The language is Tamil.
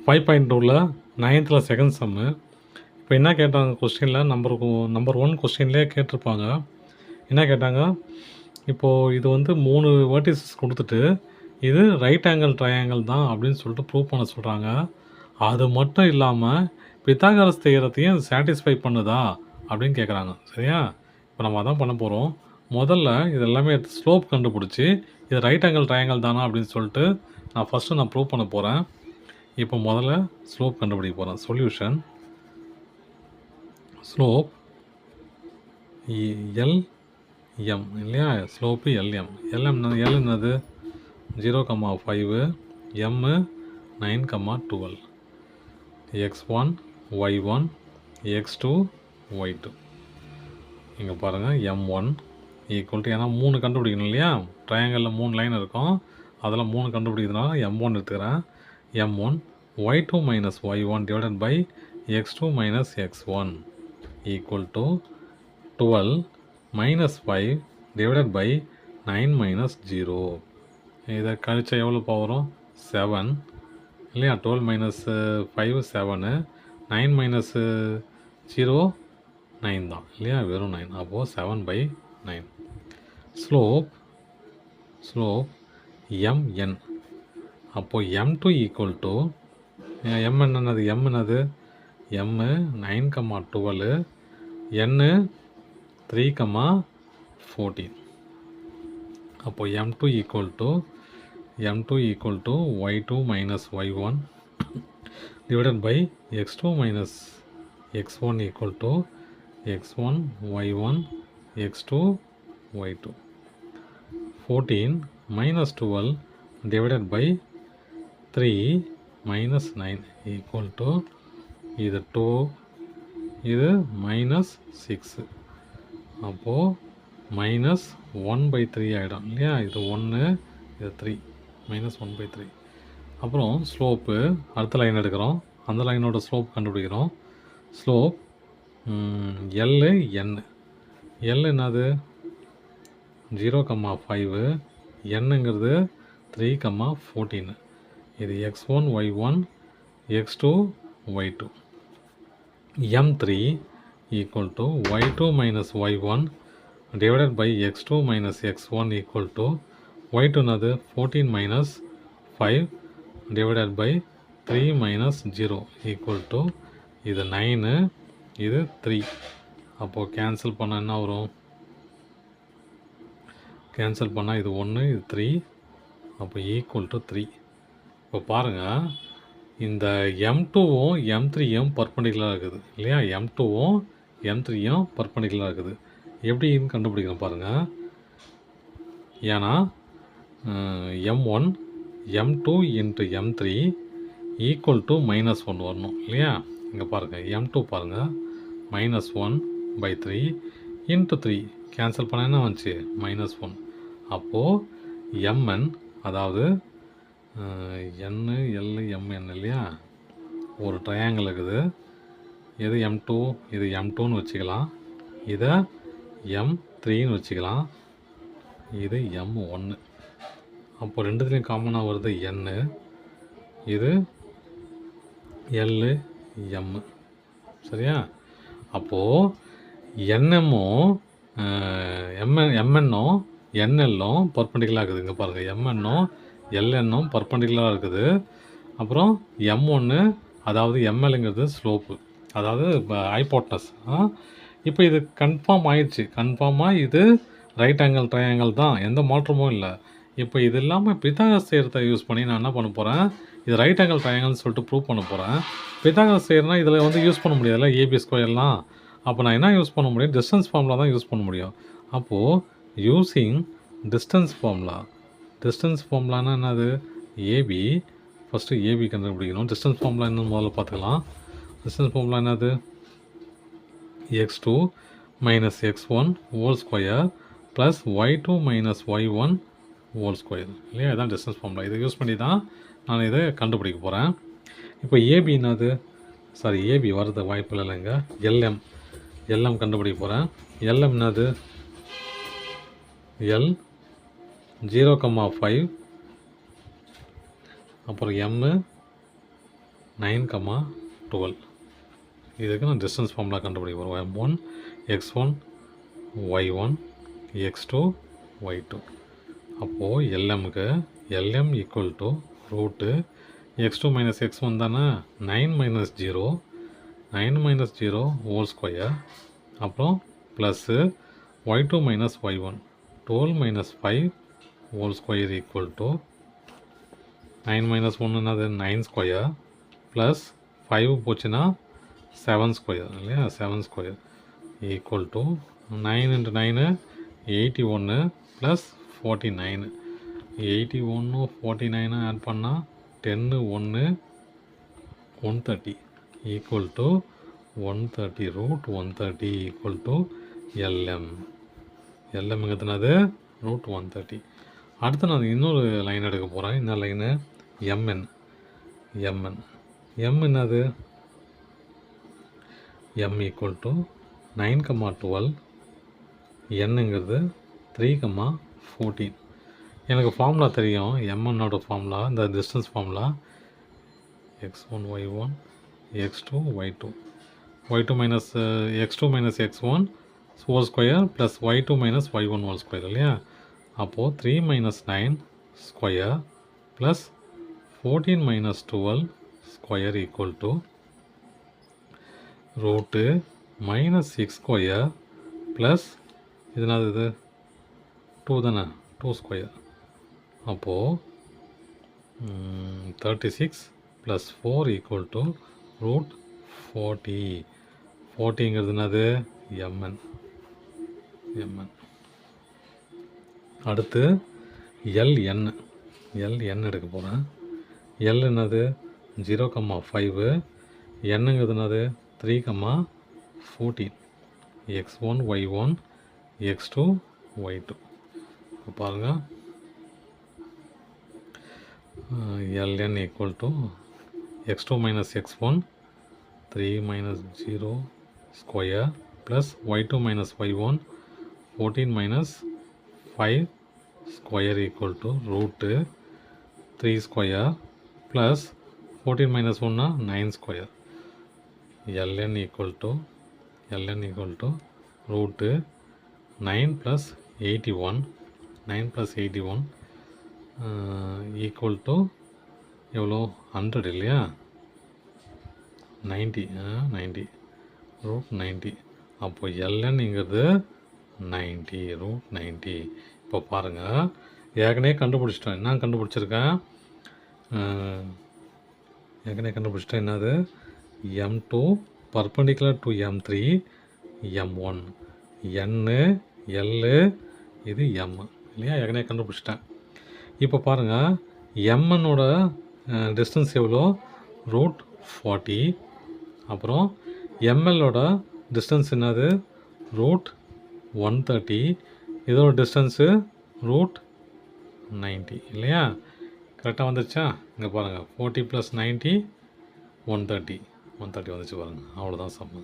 5.2ல 9th செகண்ட் சம்மு. இப்போ என்ன கேட்டாங்க கொஸ்டினில் நம்பர் 1 கொஸ்டின்லேயே கேட்டிருப்பாங்க. என்ன கேட்டாங்க, இப்போது இது வந்து 3 வெர்டிசஸ் கொடுத்துட்டு இது ரைட் ஆங்கிள் ட்ரையாங்கிள் தான் அப்படின்னு சொல்லிட்டு ப்ரூவ் பண்ண சொல்கிறாங்க. அது மட்டும் இல்லாமல் பித்தாகரஸ் தியரத்தையும் சாட்டிஸ்ஃபை பண்ணுதா அப்படின்னு கேட்குறாங்க. சரியா? இப்போ நம்ம அதான் பண்ண போகிறோம். முதல்ல இது எல்லாமே ஸ்லோப் கண்டுபிடிச்சி இது ரைட் ஆங்கிள் ட்ரையாங்கிள் தானா அப்படின்னு சொல்லிட்டு நான் ப்ரூவ் பண்ண போகிறேன். இப்போ முதல்ல ஸ்லோப் கண்டுபிடிக்க போகிறேன். சொல்யூஷன் ஸ்லோப் எல்எம் இல்லையா? Slope LM. எல் என்னது 0,5, M 9,12, x1 y1 x2 y2. இங்கே பாருங்கள் m1 ஈக்குவல் டு, ஏன்னா 3 கண்டுபிடிக்கணும் இல்லையா? ட்ரையாங்கிளில் 3 லைன் இருக்கும், அதில் 3 கண்டுபிடிக்கிறதுனால m1 எடுத்துக்கிறேன். m1 y2 minus y1 divided by x2 minus x1 equal to 12 minus 5 divided by 9 minus 0. இதை கழிச்சா எவ்வளோ வரும்? 7 இல்லையா? 12 minus 5 7, 9 minus 0 9 தான் இல்லையா? வெறும் 9. அப்போது 7/9. Slope mn. அப்போது m2 ஈக்குவல் டு m என்னது? m 9,12, n 3,14. அப்போது m2 equal to y2 minus y1 divided by x2 minus x1 equal to x1 y1 x2 y2. 14 minus 12 divided by 3 minus 9 equal to இது 2, இது minus 6. அப்போது minus 1/3 ஆகிடும் இல்லையா? இது 1, இது 3, minus 1/3. அப்புறம் ஸ்லோப்பு அடுத்த லைன் எடுக்கிறோம், அந்த லைனோட ஸ்லோப் கண்டுபிடிக்கிறோம். Slope L N. எல் என்னது? 0,5, என்னங்கிறது 3,14. இது x1 y1 x2 y2. m3 equal to y2 minus y1 divided by x2 minus x1 equal to y2 என்னது? 14 minus 5 divided by 3 minus 0 equal to இது 9, இது 3. அப்போது கேன்சல் பண்ணால் என்ன வரும்? கேன்சல் பண்ணால் இது 1, இது 3. அப்போ ஈக்குவல் டு 3. இப்போ பாருங்கள், இந்த m2வும் m3யும் பர்பண்டிகுலராக இருக்குது இல்லையா? m2வும் m3யும் பர்பண்டிகுலராக இருக்குது. எப்படின்னு கண்டுபிடிக்கணும் பாருங்கள். ஏன்னா m1 m2 into m3 equal to -1 வரணும் இல்லையா? இங்கே பாருங்கள், m2 பாருங்கள் -1/3 இன்ட்டு 3 கேன்சல் பண்ண என்ன வந்துச்சு? -1. அப்போது mn, அதாவது n l mn இல்லையா? ஒரு ட்ரையாங்கிள் இருக்குது. இது m2, இது m2ன்னு வச்சுக்கலாம், இதை m3ன்னு வச்சுக்கலாம், இது m1. அப்போ ரெண்டுத்துலேயும் காமனாக வருது n, இது l m. சரியா? அப்போது nmமும் mnனும் nlலும் பர்பண்டிகுலராக இருக்குது. இங்கே பாருங்கள், mnனும் lnனும் பர்பண்டிகுலராக இருக்குது. அப்புறம் m1, அதாவது mlங்கிறது ஸ்லோப்பு, அதாவது ஹைப்போட்டனஸ். இப்போ இது கன்ஃபார்ம் ஆயிடுச்சு. கன்ஃபார்மாக இது ரைட் ஆங்கிள் ட்ரையாங்கிள் தான், எந்த மாற்றமும் இல்லை. இப்போ இது இல்லாமல் பித்தாகரஸ் தியரத்தை யூஸ் பண்ணி நான் என்ன பண்ண போகிறேன்? இது ரைட் ஆங்கிள் ட்ரையாங்கிள்னு சொல்லிட்டு ப்ரூவ் பண்ண போகிறேன். பித்தாகரஸ் தியரம்னா இதில் வந்து யூஸ் பண்ண முடியாதுல்ல, ஏபி ஸ்கொயர்லாம். அப்போ நான் என்ன யூஸ் பண்ண முடியும்? டிஸ்டன்ஸ் ஃபார்முலா தான் யூஸ் பண்ண முடியும். அப்போது யூஸிங் டிஸ்டன்ஸ் ஃபார்முலா. டிஸ்டன்ஸ் ஃபார்முலானா என்னது? ஏபி. ஃபஸ்ட்டு ஏபி கண்டுபிடிக்கணும். டிஸ்டன்ஸ் ஃபார்முலா என்னன்னு முதல்ல பார்த்துக்கலாம். டிஸ்டன்ஸ் ஃபார்முலா என்னது? x2 minus x1 whole square plus y2 minus y1 whole square இல்லையா? இதுதான் டிஸ்டன்ஸ் ஃபார்முலா. இதை யூஸ் பண்ணி தான் நான் இதை கண்டுபிடிக்க போகிறேன். இப்போ ஏபி என்னது? சாரி, ஏபி வரது வாய்ப்பு இல்லைங்க. எல்எம் கண்டுபிடிக்க போகிறேன். எல்எம் என்னது? எல் 0,5, அப்புறம் எம்மு 9, 12. இதுக்கு நான் டிஸ்டன்ஸ் ஃபார்முலா கண்டுபிடிக்க போகிறோம். M1 X1 Y1 X2 Y2. அப்போது LMக்கு LM equal to root X2 minus X1 தானே, 9 மைனஸ் 0 ஹோல் ஸ்கொயர், அப்புறம் plus Y2 minus Y1 12 minus 5 whole square equal to 9 minus 1 என்னது 9 ஸ்கொயர் ப்ளஸ் 5 போச்சுன்னா 7 ஸ்கொயர் இல்லையா, 7 square equal to 9 into 9 81 plus 49. 81 49 add பண்ணால் 10 1 130 equal to 130 root 130 equal to LM. LMங்க எத்தனாவது ரூட் 130. அடுத்து நான் இன்னொரு லைன் எடுக்க போகிறேன். இந்த லைனு MN. M என்னது, M ஈக்குவல் டு 9, 12. என்னங்கிறது 3, 14. எனக்கு ஃபார்முலா தெரியும், MNோட ஃபார்முலா, இந்த distance formula X1 Y1 X2 Y2 Y2 minus X2 minus X1 whole square plus Y2 minus Y1 whole square இல்லையா. அப்போது 3 minus 9 square plus 14 minus 12 square equal to route minus 6 square plus இதனால் இது 2 தானே, 2 ஸ்கொயர். அப்போது 36 ப்ளஸ் 4 ஈக்குவல் டு ரூட் 40. 40ங்கிறது என்னது MN. அடுத்து LN எடுக்க போகிறேன். L என்னது 0, 5. என்னங்கிறது என்னது 3, 14. X1 Y1 X2 Y2. இப்போ பாருங்கள், LN equal to X2 minus X1 3 minus 0 square plus Y2 minus Y1 14 minus 5 square equal to root 3 square plus 14 minus 1 9 square. LN equal to root 9 plus 81 equal to எவ்வளோ 100 இல்லையா, 90 ரூட் 90. அப்போ LNங்கிறது 90 ரூட் 90. இப்போ பாருங்கள், ஏற்கனவே கண்டுபிடிச்சிட்டோம். என்ன கண்டுபிடிச்சிருக்கேன், என்னது M2 perpendicular to M3 M1 N L இது M இல்லையா, ஏற்கனவே கண்டுபிடிச்சிட்டேன். இப்போ பாருங்கள், MNோட டிஸ்டன்ஸ் எவ்வளோ ரூட் 40. அப்புறம் MLோட டிஸ்டன்ஸ் என்னது ரூட் 130. இதோட டிஸ்டன்ஸு ரூட் 90 இல்லையா. கரெக்டாக வந்துடுச்சா. இங்கே பாருங்கள், 40 + 90 130 வந்துச்சு பாருங்கள். அவ்வளோதான் சம்ம.